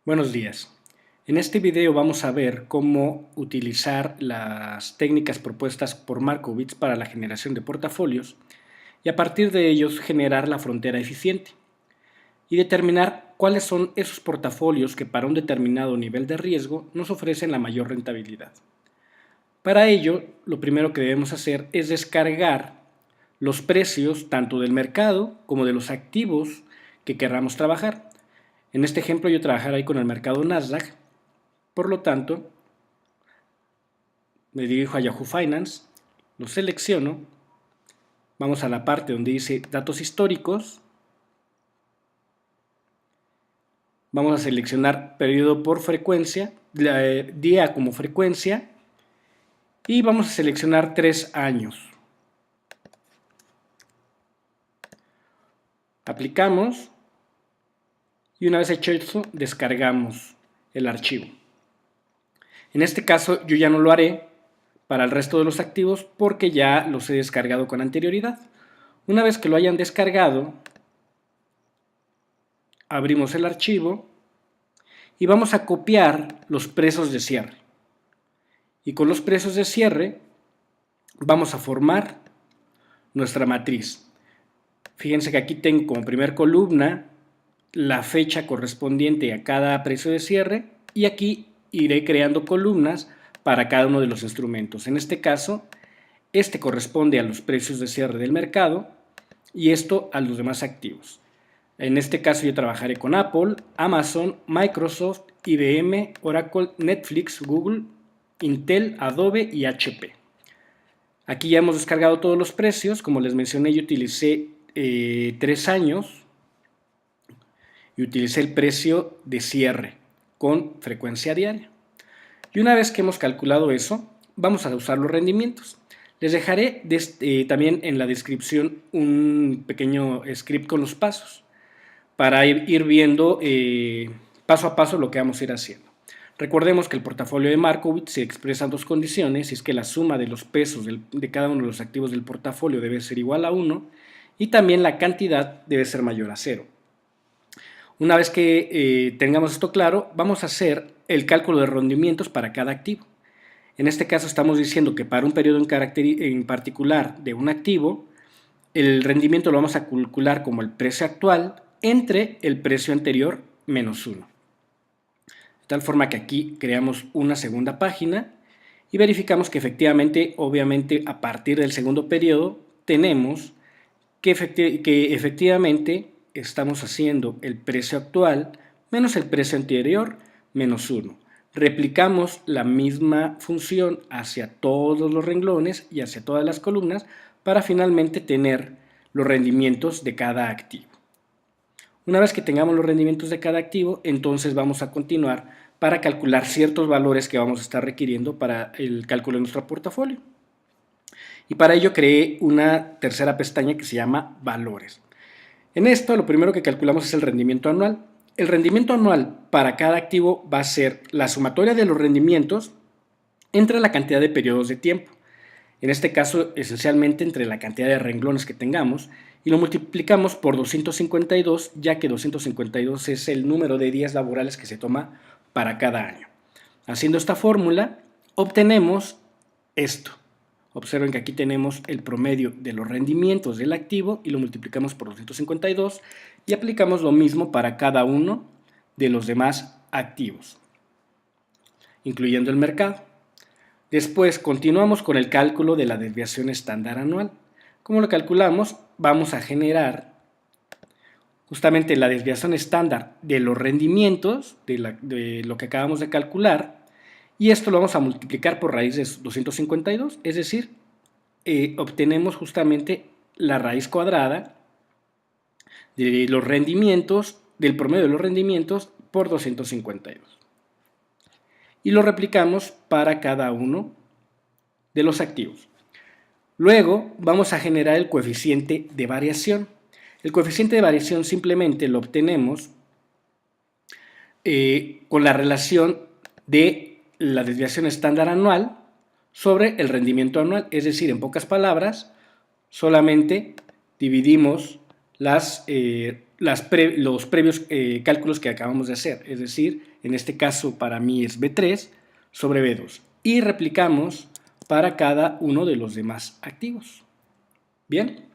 Buenos días. En este video vamos a ver cómo utilizar las técnicas propuestas por Markowitz para la generación de portafolios y a partir de ellos generar la frontera eficiente y determinar cuáles son esos portafolios que para un determinado nivel de riesgo nos ofrecen la mayor rentabilidad. Para ello, lo primero que debemos hacer es descargar los precios tanto del mercado como de los activos que querramos trabajar. En este ejemplo yo trabajaré con el mercado Nasdaq, por lo tanto me dirijo a Yahoo Finance, lo selecciono, vamos a la parte donde dice datos históricos, vamos a seleccionar periodo por frecuencia, día como frecuencia y vamos a seleccionar 3 años. Aplicamos y una vez hecho eso descargamos el archivo. En este caso yo ya no lo haré para el resto de los activos porque ya los he descargado con anterioridad. Una vez que lo hayan descargado, abrimos el archivo y vamos a copiar los precios de cierre. Y con los precios de cierre vamos a formar nuestra matriz. Fíjense que aquí tengo como primer columna la fecha correspondiente a cada precio de cierre y aquí iré creando columnas para cada uno de los instrumentos. En este caso, este corresponde a los precios de cierre del mercado y esto a los demás activos. En este caso yo trabajaré con Apple, Amazon, Microsoft, IBM, Oracle, Netflix, Google, Intel, Adobe y HP. Aquí ya hemos descargado todos los precios. Como les mencioné, yo utilicé 3 años y utilicé el precio de cierre con frecuencia diaria. Y una vez que hemos calculado eso, vamos a usar los rendimientos. Les dejaré también en la descripción un pequeño script con los pasos para ir viendo paso a paso lo que vamos a ir haciendo. Recordemos que el portafolio de Markowitz se expresa en dos condiciones, y es que la suma de los pesos de cada uno de los activos del portafolio debe ser igual a 1 y también la cantidad debe ser mayor a 0. Una vez que tengamos esto claro, vamos a hacer el cálculo de rendimientos para cada activo. En este caso estamos diciendo que para un periodo en particular de un activo, el rendimiento lo vamos a calcular como el precio actual entre el precio anterior menos 1. De tal forma que aquí creamos una segunda página y verificamos que efectivamente, obviamente, a partir del segundo periodo, tenemos que efectivamente estamos haciendo el precio actual menos el precio anterior menos 1. Replicamos la misma función hacia todos los renglones y hacia todas las columnas para finalmente tener los rendimientos de cada activo. Una vez que tengamos los rendimientos de cada activo, entonces vamos a continuar para calcular ciertos valores que vamos a estar requiriendo para el cálculo de nuestro portafolio. Y para ello creé una tercera pestaña que se llama Valores. En esto lo primero que calculamos es el rendimiento anual. El rendimiento anual para cada activo va a ser la sumatoria de los rendimientos entre la cantidad de periodos de tiempo. En este caso, esencialmente entre la cantidad de renglones que tengamos y lo multiplicamos por 252, ya que 252 es el número de días laborales que se toma para cada año. Haciendo esta fórmula, obtenemos esto. Observen que aquí tenemos el promedio de los rendimientos del activo y lo multiplicamos por 252 y aplicamos lo mismo para cada uno de los demás activos, incluyendo el mercado. Después continuamos con el cálculo de la desviación estándar anual. ¿Cómo lo calculamos? Vamos a generar justamente la desviación estándar de los rendimientos de lo que acabamos de calcular y esto lo vamos a multiplicar por raíz de 252, es decir, obtenemos justamente la raíz cuadrada de los rendimientos, del promedio de los rendimientos por 252. Y lo replicamos para cada uno de los activos. Luego vamos a generar el coeficiente de variación. El coeficiente de variación simplemente lo obtenemos con la relación de la desviación estándar anual sobre el rendimiento anual, es decir, en pocas palabras, solamente dividimos las los previos cálculos que acabamos de hacer, es decir, en este caso para mí es B3 sobre B2 y replicamos para cada uno de los demás activos. Bien,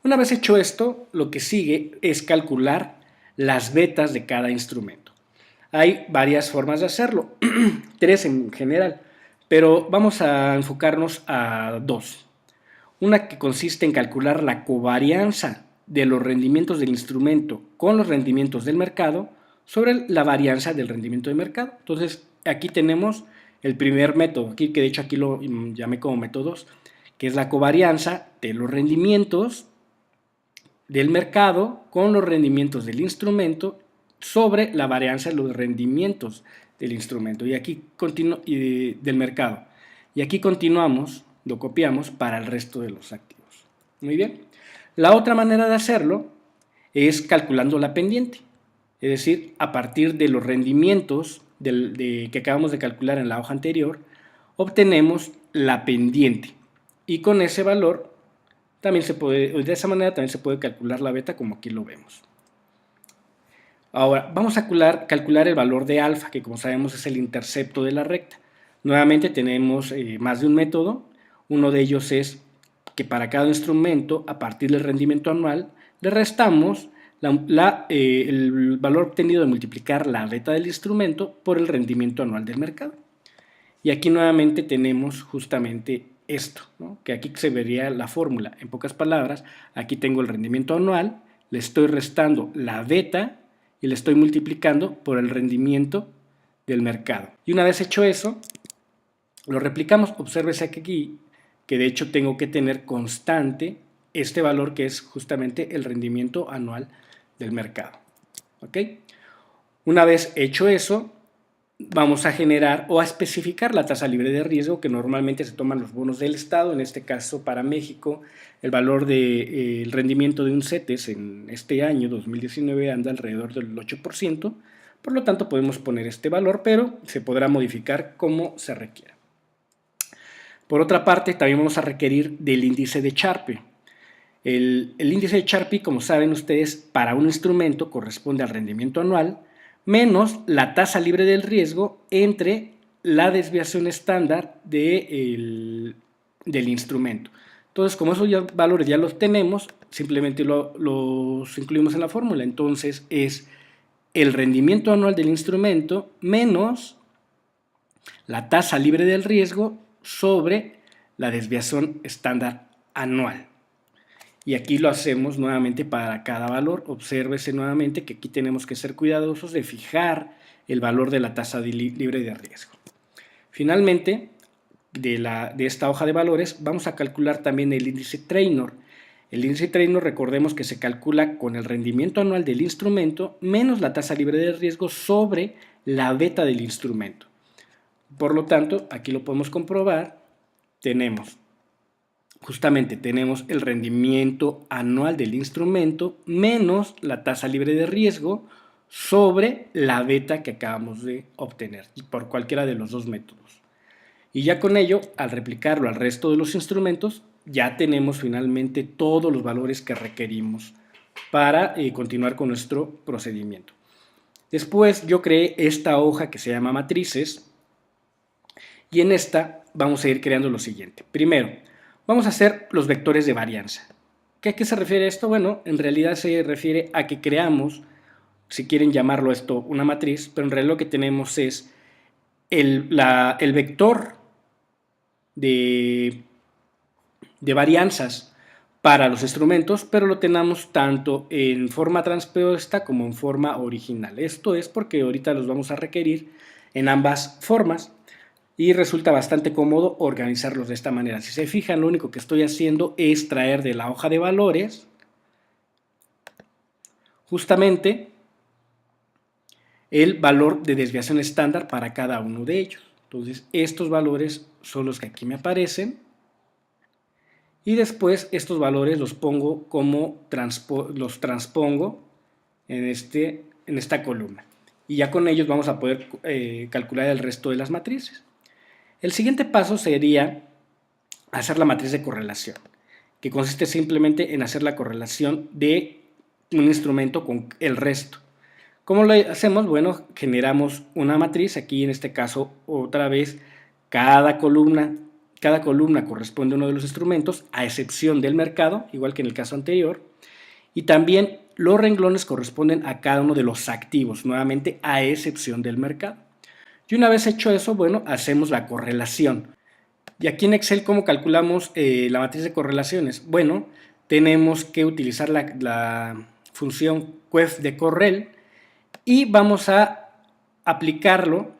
una vez hecho esto, lo que sigue es calcular las betas de cada instrumento. Hay varias formas de hacerlo, 3 en general, pero vamos a enfocarnos a 2. Una que consiste en calcular la covarianza de los rendimientos del instrumento con los rendimientos del mercado sobre la varianza del rendimiento de mercado. Entonces, aquí tenemos el primer método, aquí, que de hecho aquí lo llamé como método 2, que es la covarianza de los rendimientos del mercado con los rendimientos del instrumento sobre la varianza de los rendimientos del instrumento y aquí del mercado. Y aquí continuamos, lo copiamos para el resto de los activos. Muy bien. La otra manera de hacerlo es calculando la pendiente, es decir, a partir de los rendimientos que acabamos de calcular en la hoja anterior, obtenemos la pendiente y con ese valor también de esa manera también se puede calcular la beta como aquí lo vemos. Ahora, vamos a calcular el valor de alfa, que como sabemos es el intercepto de la recta. Nuevamente tenemos más de un método. Uno de ellos es que para cada instrumento, a partir del rendimiento anual, le restamos el valor obtenido de multiplicar la beta del instrumento por el rendimiento anual del mercado. Y aquí nuevamente tenemos justamente esto, ¿no? Que aquí se vería la fórmula. En pocas palabras, aquí tengo el rendimiento anual, le estoy restando la beta y le estoy multiplicando por el rendimiento del mercado. Y una vez hecho eso, lo replicamos. Obsérvese aquí que de hecho tengo que tener constante este valor que es justamente el rendimiento anual del mercado. ¿Ok? Una vez hecho eso, vamos a generar o a especificar la tasa libre de riesgo que normalmente se toman los bonos del Estado. En este caso, para México, el valor del rendimiento de un CETES en este año 2019 anda alrededor del 8%. Por lo tanto, podemos poner este valor, pero se podrá modificar como se requiera. Por otra parte, también vamos a requerir del índice de Charpe. El índice de Charpe, como saben ustedes, para un instrumento corresponde al rendimiento anual menos la tasa libre del riesgo entre la desviación estándar del instrumento. Entonces, como esos valores ya los tenemos, simplemente los incluimos en la fórmula. Entonces, es el rendimiento anual del instrumento menos la tasa libre del riesgo sobre la desviación estándar anual. Y aquí lo hacemos nuevamente para cada valor. Obsérvese nuevamente que aquí tenemos que ser cuidadosos de fijar el valor de la tasa libre de riesgo. Finalmente, de esta hoja de valores, vamos a calcular también el índice Treynor. El índice Treynor, recordemos que se calcula con el rendimiento anual del instrumento menos la tasa libre de riesgo sobre la beta del instrumento. Por lo tanto, aquí lo podemos comprobar. Tenemos el rendimiento anual del instrumento menos la tasa libre de riesgo sobre la beta que acabamos de obtener por cualquiera de los dos métodos. Y ya con ello, al replicarlo al resto de los instrumentos, ya tenemos finalmente todos los valores que requerimos para continuar con nuestro procedimiento. Después yo creé esta hoja que se llama matrices y en esta vamos a ir creando lo siguiente. Primero, vamos a hacer los vectores de varianza. ¿A qué se refiere esto? Bueno, en realidad se refiere a que creamos, si quieren llamarlo esto una matriz, pero en realidad lo que tenemos es el vector de varianzas para los instrumentos, pero lo tenemos tanto en forma transpuesta como en forma original. Esto es porque ahorita los vamos a requerir en ambas formas. Y resulta bastante cómodo organizarlos de esta manera. Si se fijan, lo único que estoy haciendo es traer de la hoja de valores justamente el valor de desviación estándar para cada uno de ellos. Entonces, estos valores son los que aquí me aparecen y después estos valores los pongo como los transpongo en esta columna. Y ya con ellos vamos a poder calcular el resto de las matrices. El siguiente paso sería hacer la matriz de correlación, que consiste simplemente en hacer la correlación de un instrumento con el resto. ¿Cómo lo hacemos? Bueno, generamos una matriz, aquí en este caso otra vez cada columna corresponde a uno de los instrumentos, a excepción del mercado, igual que en el caso anterior, y también los renglones corresponden a cada uno de los activos, nuevamente a excepción del mercado. Y una vez hecho eso, bueno, hacemos la correlación. Y aquí en Excel, ¿cómo calculamos la matriz de correlaciones? Bueno, tenemos que utilizar la función quef de correl y vamos a aplicarlo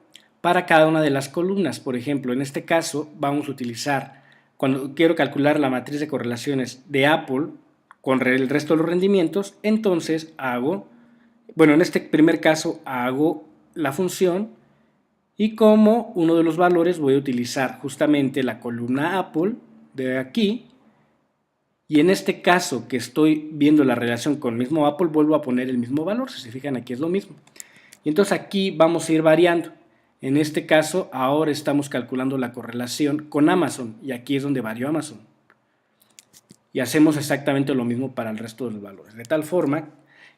para cada una de las columnas. Por ejemplo, en este caso vamos a utilizar, cuando quiero calcular la matriz de correlaciones de Apple con el resto de los rendimientos, entonces en este primer caso hago la función y como uno de los valores voy a utilizar justamente la columna Apple de aquí. Y en este caso que estoy viendo la relación con el mismo Apple, vuelvo a poner el mismo valor. Si se fijan, aquí es lo mismo. Y entonces aquí vamos a ir variando. En este caso, ahora estamos calculando la correlación con Amazon. Y aquí es donde varió Amazon. Y hacemos exactamente lo mismo para el resto de los valores. De tal forma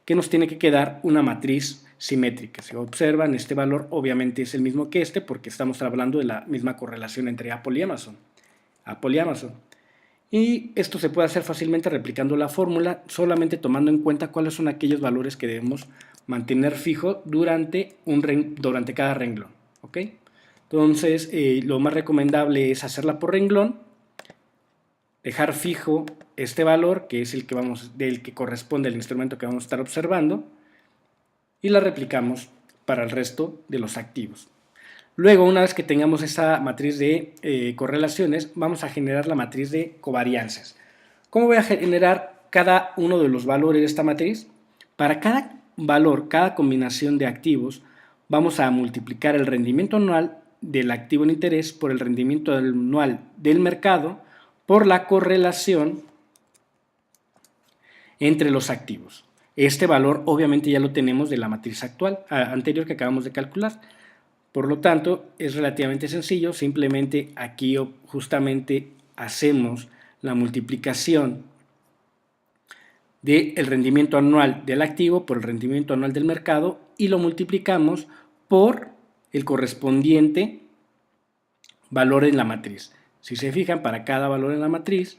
que nos tiene que quedar una matriz simétrica. Si observan, este valor obviamente es el mismo que este porque estamos hablando de la misma correlación entre Apple y Amazon. Y esto se puede hacer fácilmente replicando la fórmula, solamente tomando en cuenta cuáles son aquellos valores que debemos mantener fijo durante cada renglón. ¿Ok? Entonces, lo más recomendable es hacerla por renglón, dejar fijo este valor, que es del que corresponde al instrumento que vamos a estar observando, y la replicamos para el resto de los activos. Luego, una vez que tengamos esa matriz de correlaciones, vamos a generar la matriz de covarianzas. ¿Cómo voy a generar cada uno de los valores de esta matriz? Para cada valor, cada combinación de activos, vamos a multiplicar el rendimiento anual del activo en interés por el rendimiento anual del mercado por la correlación entre los activos. Este valor obviamente ya lo tenemos de la matriz anterior que acabamos de calcular. Por lo tanto, es relativamente sencillo, simplemente aquí justamente hacemos la multiplicación del rendimiento anual del activo por el rendimiento anual del mercado y lo multiplicamos por el correspondiente valor en la matriz. Si se fijan, para cada valor en la matriz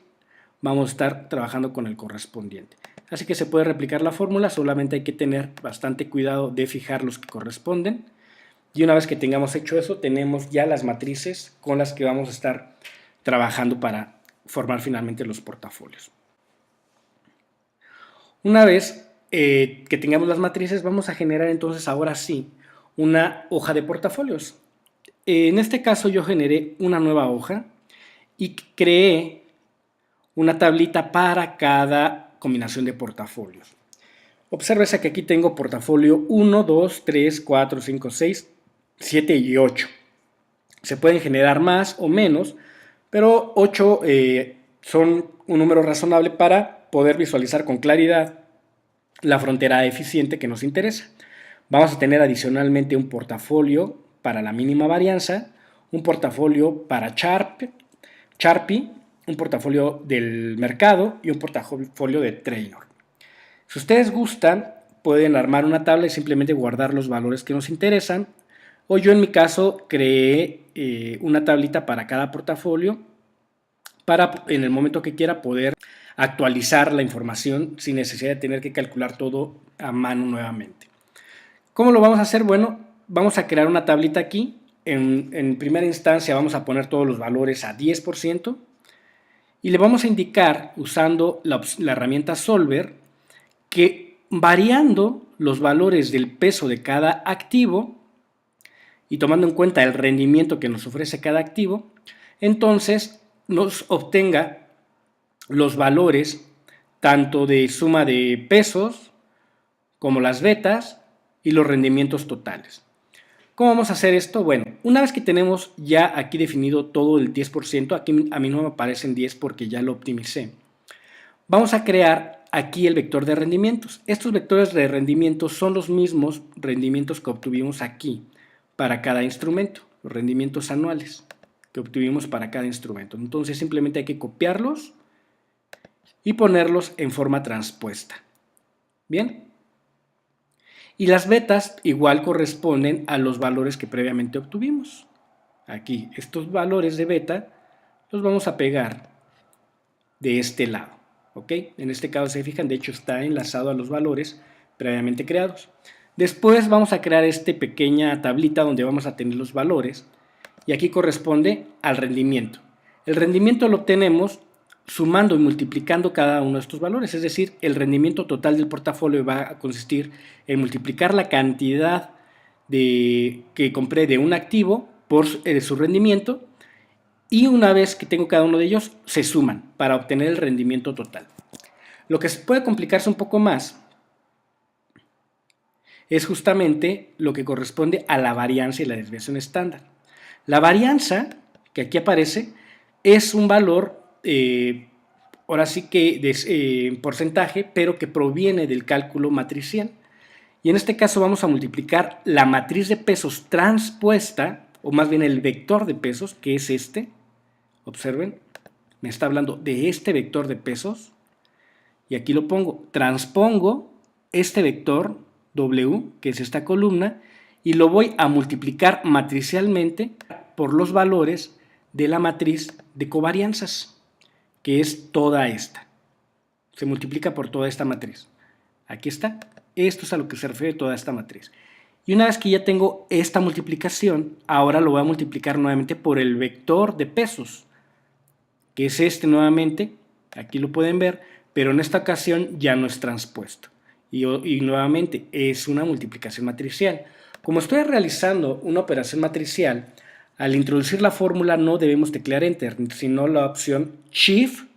vamos a estar trabajando con el correspondiente. Así que se puede replicar la fórmula, solamente hay que tener bastante cuidado de fijar los que corresponden. Y una vez que tengamos hecho eso, tenemos ya las matrices con las que vamos a estar trabajando para formar finalmente los portafolios. Una vez que tengamos las matrices, vamos a generar entonces ahora sí una hoja de portafolios. En este caso yo generé una nueva hoja y creé una tablita para cada combinación de portafolios. Obsérvese que aquí tengo portafolio 1, 2, 3, 4, 5, 6, 7 y 8. Se pueden generar más o menos, pero 8 son un número razonable para poder visualizar con claridad la frontera eficiente que nos interesa. Vamos a tener adicionalmente un portafolio para la mínima varianza, un portafolio para Charpy, un portafolio del mercado y un portafolio de Traynor. Si ustedes gustan, pueden armar una tabla y simplemente guardar los valores que nos interesan. O yo en mi caso creé una tablita para cada portafolio para en el momento que quiera poder actualizar la información sin necesidad de tener que calcular todo a mano nuevamente. ¿Cómo lo vamos a hacer? Bueno, vamos a crear una tablita aquí. En primera instancia vamos a poner todos los valores a 10% y le vamos a indicar usando la herramienta Solver que variando los valores del peso de cada activo y tomando en cuenta el rendimiento que nos ofrece cada activo, entonces nos obtenga los valores tanto de suma de pesos como las betas y los rendimientos totales. ¿Cómo vamos a hacer esto? Bueno, una vez que tenemos ya aquí definido todo el 10%, aquí a mí no me aparecen 10 porque ya lo optimicé, vamos a crear aquí el vector de rendimientos. Estos vectores de rendimientos son los mismos rendimientos que obtuvimos aquí para cada instrumento, los rendimientos anuales que obtuvimos para cada instrumento. Entonces simplemente hay que copiarlos y ponerlos en forma transpuesta. Bien. Y las betas igual corresponden a los valores que previamente obtuvimos. Aquí, estos valores de beta los vamos a pegar de este lado. ¿Ok? En este caso se fijan, de hecho está enlazado a los valores previamente creados. Después vamos a crear esta pequeña tablita donde vamos a tener los valores y aquí corresponde al rendimiento. El rendimiento lo obtenemos sumando y multiplicando cada uno de estos valores, es decir, el rendimiento total del portafolio va a consistir en multiplicar la cantidad que compré de un activo por su rendimiento y una vez que tengo cada uno de ellos se suman para obtener el rendimiento total. Lo que puede complicarse un poco más es justamente lo que corresponde a la varianza y la desviación estándar. La varianza, que aquí aparece, es un valor, ahora sí que de porcentaje, pero que proviene del cálculo matricial. Y en este caso vamos a multiplicar la matriz de pesos transpuesta, o más bien el vector de pesos, que es este. Observen, me está hablando de este vector de pesos. Y aquí lo pongo, transpongo este vector W, que es esta columna, y lo voy a multiplicar matricialmente por los valores de la matriz de covarianzas, que es toda esta. Se multiplica por toda esta matriz. Aquí está. Esto es a lo que se refiere toda esta matriz. Y una vez que ya tengo esta multiplicación, ahora lo voy a multiplicar nuevamente por el vector de pesos, que es este nuevamente. Aquí lo pueden ver, pero en esta ocasión ya no es transpuesto. Y nuevamente es una multiplicación matricial. Como estoy realizando una operación matricial, al introducir la fórmula no debemos teclear Enter, sino la opción Shift,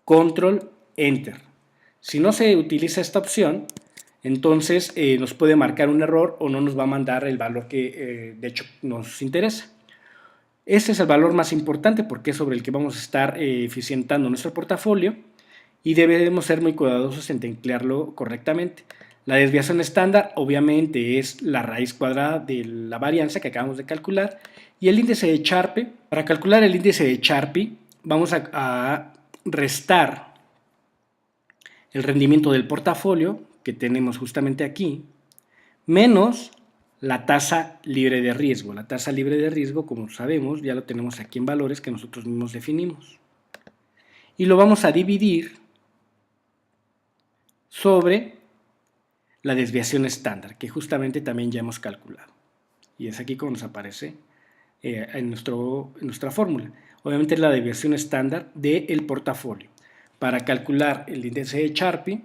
Control, Enter. Si no se utiliza esta opción, entonces nos puede marcar un error o no nos va a mandar el valor que de hecho nos interesa. Este es el valor más importante porque es sobre el que vamos a estar eficientando nuestro portafolio y debemos ser muy cuidadosos en teclearlo correctamente. La desviación estándar obviamente es la raíz cuadrada de la varianza que acabamos de calcular y el índice de Charpe. Para calcular el índice de Charpe vamos a restar el rendimiento del portafolio que tenemos justamente aquí menos la tasa libre de riesgo. La tasa libre de riesgo, como sabemos, ya lo tenemos aquí en valores que nosotros mismos definimos. Y lo vamos a dividir sobre la desviación estándar, que justamente también ya hemos calculado. Y es aquí como nos aparece en nuestra fórmula. Obviamente es la desviación estándar del portafolio. Para calcular el índice de Charpe,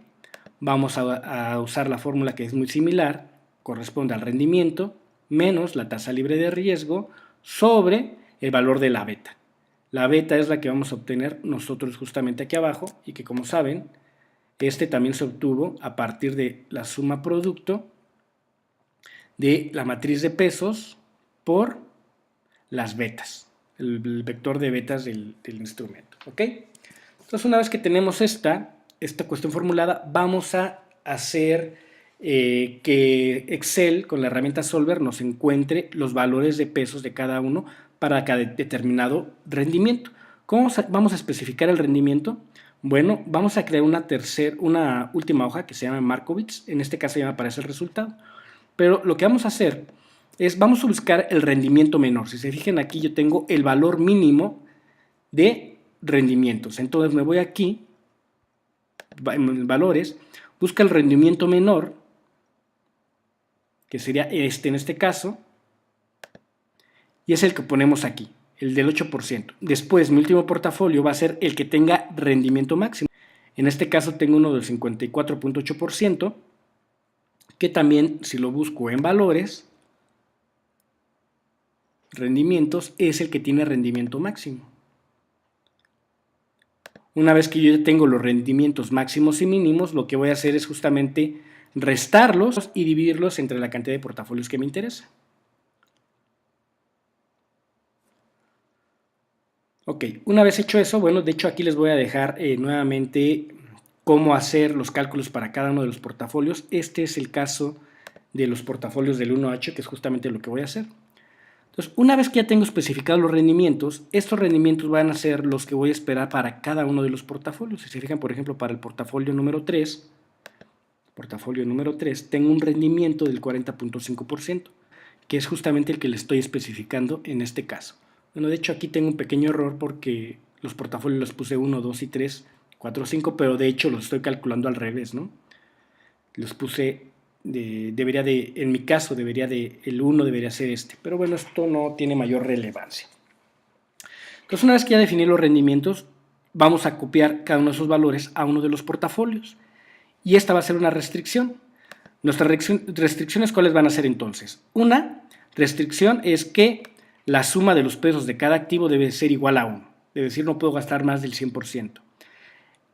vamos a usar la fórmula que es muy similar, corresponde al rendimiento menos la tasa libre de riesgo sobre el valor de la beta. La beta es la que vamos a obtener nosotros justamente aquí abajo y que, como saben, este también se obtuvo a partir de la suma producto de la matriz de pesos por las betas, el vector de betas del instrumento. ¿Ok? Entonces, una vez que tenemos esta cuestión formulada, vamos a hacer que Excel con la herramienta Solver nos encuentre los valores de pesos de cada uno para cada determinado rendimiento. ¿Cómo vamos a especificar el rendimiento? Bueno, vamos a crear una última hoja que se llama Markowitz. En este caso ya me aparece el resultado. Pero lo que vamos a hacer es, vamos a buscar el rendimiento menor. Si se fijan aquí, yo tengo el valor mínimo de rendimientos. Entonces me voy aquí, en valores, busca el rendimiento menor, que sería este en este caso, y es el que ponemos aquí, el del 8%. Después mi último portafolio va a ser el que tenga rendimiento máximo. En este caso tengo uno del 54.8%, que también si lo busco en valores, rendimientos, es el que tiene rendimiento máximo. Una vez que yo ya tengo los rendimientos máximos y mínimos, lo que voy a hacer es justamente restarlos y dividirlos entre la cantidad de portafolios que me interesa. Ok, una vez hecho eso, bueno, de hecho aquí les voy a dejar nuevamente cómo hacer los cálculos para cada uno de los portafolios. Este es el caso de los portafolios del 1H, que es justamente lo que voy a hacer. Entonces, una vez que ya tengo especificados los rendimientos, estos rendimientos van a ser los que voy a esperar para cada uno de los portafolios. Si se fijan, por ejemplo, para el portafolio número 3, portafolio número 3, tengo un rendimiento del 40.5%, que es justamente el que le estoy especificando en este caso. Bueno, de hecho aquí tengo un pequeño error porque los portafolios los puse 1, 2 y 3, 4, 5, pero de hecho los estoy calculando al revés, ¿no? Los puse, en mi caso, el 1 debería ser este, pero bueno, esto no tiene mayor relevancia. Entonces, una vez que ya definí los rendimientos, vamos a copiar cada uno de esos valores a uno de los portafolios. Y esta va a ser una restricción. Nuestras restricciones, ¿cuáles van a ser entonces? Una restricción es que la suma de los pesos de cada activo debe ser igual a 1. Es decir, no puedo gastar más del 100%.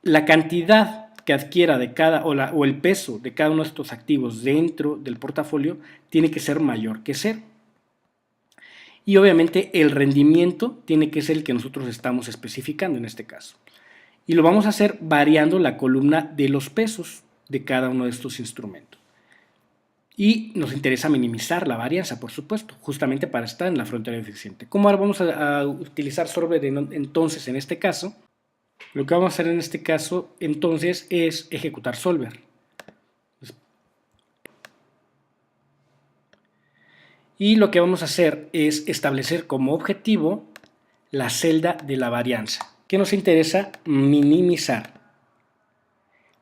La cantidad que adquiera de cada, o el peso de cada uno de estos activos dentro del portafolio tiene que ser mayor que 0. Y obviamente el rendimiento tiene que ser el que nosotros estamos especificando en este caso. Y lo vamos a hacer variando la columna de los pesos de cada uno de estos instrumentos. Y nos interesa minimizar la varianza, por supuesto, justamente para estar en la frontera eficiente. ¿Cómo ahora vamos a utilizar Solver entonces en este caso? Lo que vamos a hacer en este caso entonces es ejecutar Solver. Y lo que vamos a hacer es establecer como objetivo la celda de la varianza, que nos interesa minimizar.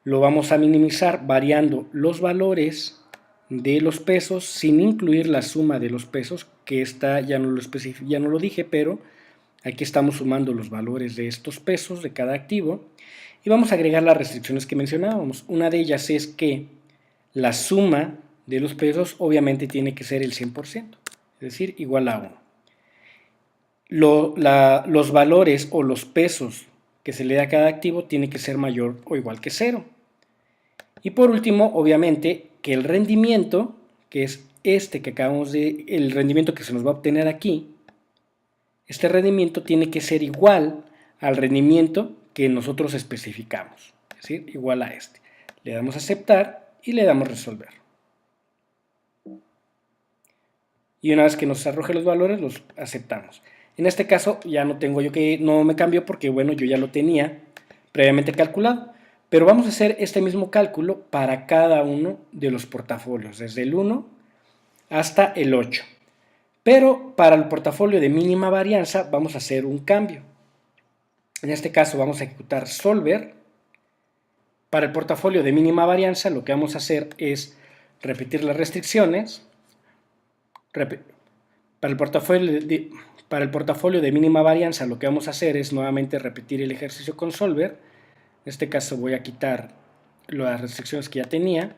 Lo vamos a minimizar variando los valores de los pesos sin incluir la suma de los pesos, que esta ya no lo dije, pero aquí estamos sumando los valores de estos pesos de cada activo y vamos a agregar las restricciones que mencionábamos. Una de ellas es que la suma de los pesos obviamente tiene que ser el 100%, es decir, igual a 1. Los valores o los pesos que se le da a cada activo tiene que ser mayor o igual que 0. Y por último, obviamente, que el rendimiento, que es el rendimiento que se nos va a obtener aquí, este rendimiento tiene que ser igual al rendimiento que nosotros especificamos, es decir, igual a este. Le damos a aceptar y le damos resolver. Y una vez que nos arroje los valores, los aceptamos. En este caso ya no tengo yo que, no me cambió porque bueno, yo ya lo tenía previamente calculado. Pero vamos a hacer este mismo cálculo para cada uno de los portafolios, desde el 1 hasta el 8. Pero para el portafolio de mínima varianza vamos a hacer un cambio. En este caso vamos a ejecutar Solver. Para el portafolio de mínima varianza lo que vamos a hacer es repetir las restricciones. Para el portafolio de mínima varianza lo que vamos a hacer es nuevamente repetir el ejercicio con Solver. En este caso voy a quitar las restricciones que ya tenía.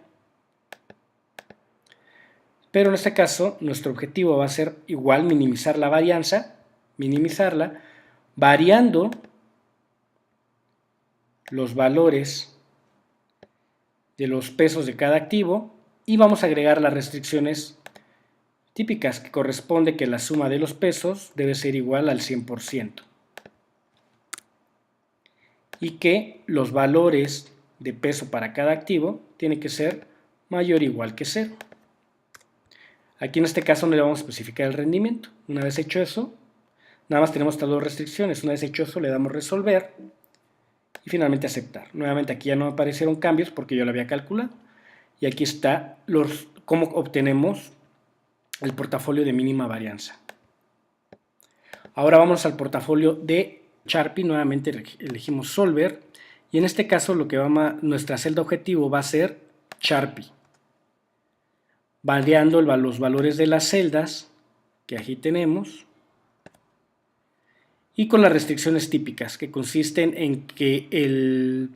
Pero en este caso nuestro objetivo va a ser igual minimizar la varianza, minimizarla, variando los valores de los pesos de cada activo y vamos a agregar las restricciones típicas que corresponde que la suma de los pesos debe ser igual al 100%. Y que los valores de peso para cada activo tiene que ser mayor o igual que 0. Aquí en este caso no le vamos a especificar el rendimiento. Una vez hecho eso, nada más tenemos estas dos restricciones. Una vez hecho eso, le damos resolver y finalmente aceptar. Nuevamente aquí ya no aparecieron cambios porque yo lo había calculado. Y aquí está cómo obtenemos el portafolio de mínima varianza. Ahora vamos al portafolio de Sharpie, nuevamente elegimos Solver y en este caso nuestra celda objetivo va a ser Sharpie, variando los valores de las celdas que aquí tenemos y con las restricciones típicas que consisten en que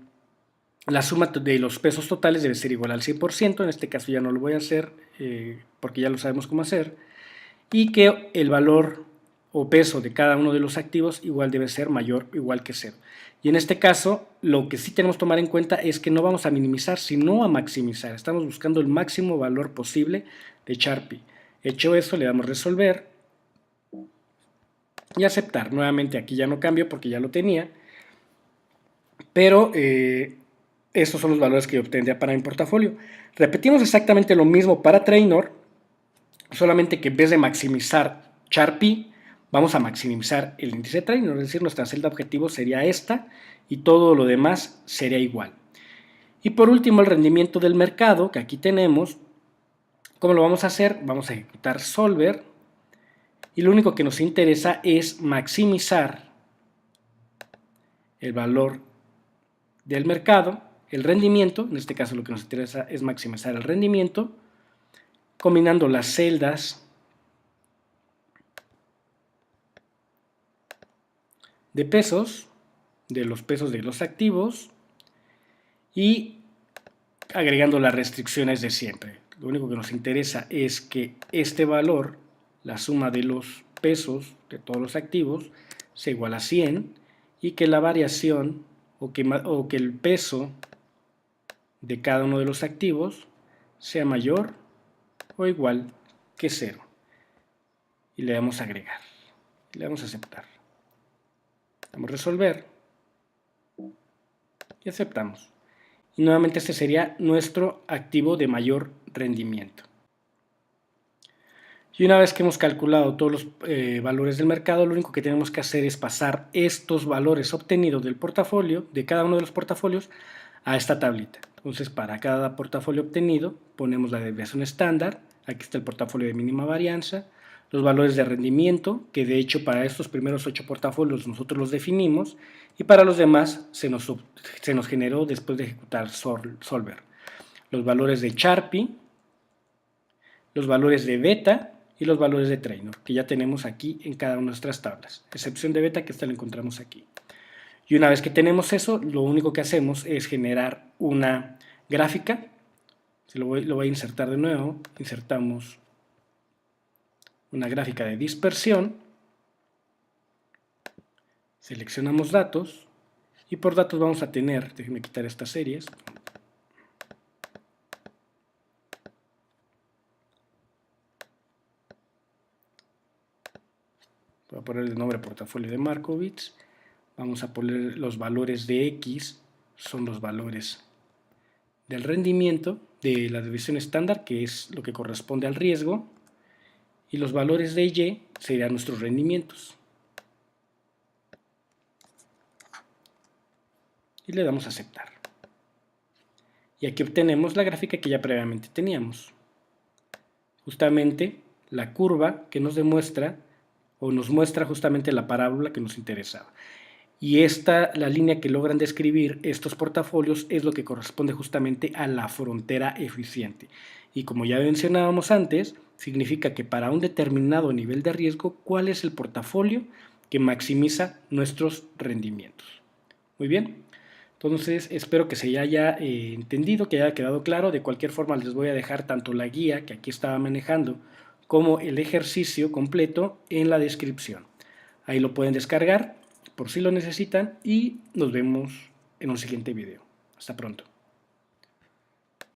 la suma de los pesos totales debe ser igual al 100%, en este caso ya no lo voy a hacer porque ya lo sabemos cómo hacer, y que el valor o peso de cada uno de los activos igual debe ser mayor o igual que 0. Y en este caso, lo que sí tenemos que tomar en cuenta es que no vamos a minimizar, sino a maximizar. Estamos buscando el máximo valor posible de Sharpie. Hecho eso, le damos resolver y aceptar. Nuevamente aquí ya no cambio porque ya lo tenía, pero esos son los valores que yo obtendría para mi portafolio. Repetimos exactamente lo mismo para Trainor, solamente que en vez de maximizar Sharpie, vamos a maximizar el índice de Trainor, es decir, nuestra celda objetivo sería esta y todo lo demás sería igual. Y por último, el rendimiento del mercado, que aquí tenemos. ¿Cómo lo vamos a hacer? Vamos a ejecutar solver y lo único que nos interesa es maximizar el valor del mercado, el rendimiento. En este caso lo que nos interesa es maximizar el rendimiento, combinando las celdas de pesos, de los pesos de los activos, y agregando las restricciones de siempre. Lo único que nos interesa es que este valor, la suma de los pesos de todos los activos, sea igual a 100 y que la variación o que el peso de cada uno de los activos sea mayor o igual que 0. Y le damos a agregar, le damos a aceptar. Damos a resolver y aceptamos. Y nuevamente este sería nuestro activo de mayor rendimiento. Y una vez que hemos calculado todos los valores del mercado, lo único que tenemos que hacer es pasar estos valores obtenidos del portafolio, de cada uno de los portafolios, a esta tablita. Entonces, para cada portafolio obtenido, ponemos la desviación estándar. Aquí está el portafolio de mínima varianza, los valores de rendimiento, que de hecho para estos primeros 8 portafolios nosotros los definimos, y para los demás se nos generó después de ejecutar solver. Los valores de Sharpe, los valores de beta y los valores de Trainor, que ya tenemos aquí en cada una de nuestras tablas, excepción de beta que esta la encontramos aquí. Y una vez que tenemos eso, lo único que hacemos es generar una gráfica. Lo voy a insertar de nuevo. Insertamos una gráfica de dispersión. Seleccionamos datos. Y por datos vamos a tener, déjenme quitar estas series. Voy a poner el nombre portafolio de Markowitz. Vamos a poner los valores de X, son los valores del rendimiento, de la desviación estándar, que es lo que corresponde al riesgo, y los valores de Y serían nuestros rendimientos. Y le damos a aceptar. Y aquí obtenemos la gráfica que ya previamente teníamos. Justamente la curva que nos demuestra, o nos muestra justamente la parábola que nos interesaba. Y la línea que logran describir estos portafolios es lo que corresponde justamente a la frontera eficiente. Y como ya mencionábamos antes, significa que para un determinado nivel de riesgo, ¿cuál es el portafolio que maximiza nuestros rendimientos? Muy bien, entonces espero que se haya entendido, que haya quedado claro. De cualquier forma les voy a dejar tanto la guía que aquí estaba manejando como el ejercicio completo en la descripción. Ahí lo pueden descargar por si lo necesitan y nos vemos en un siguiente video. Hasta pronto.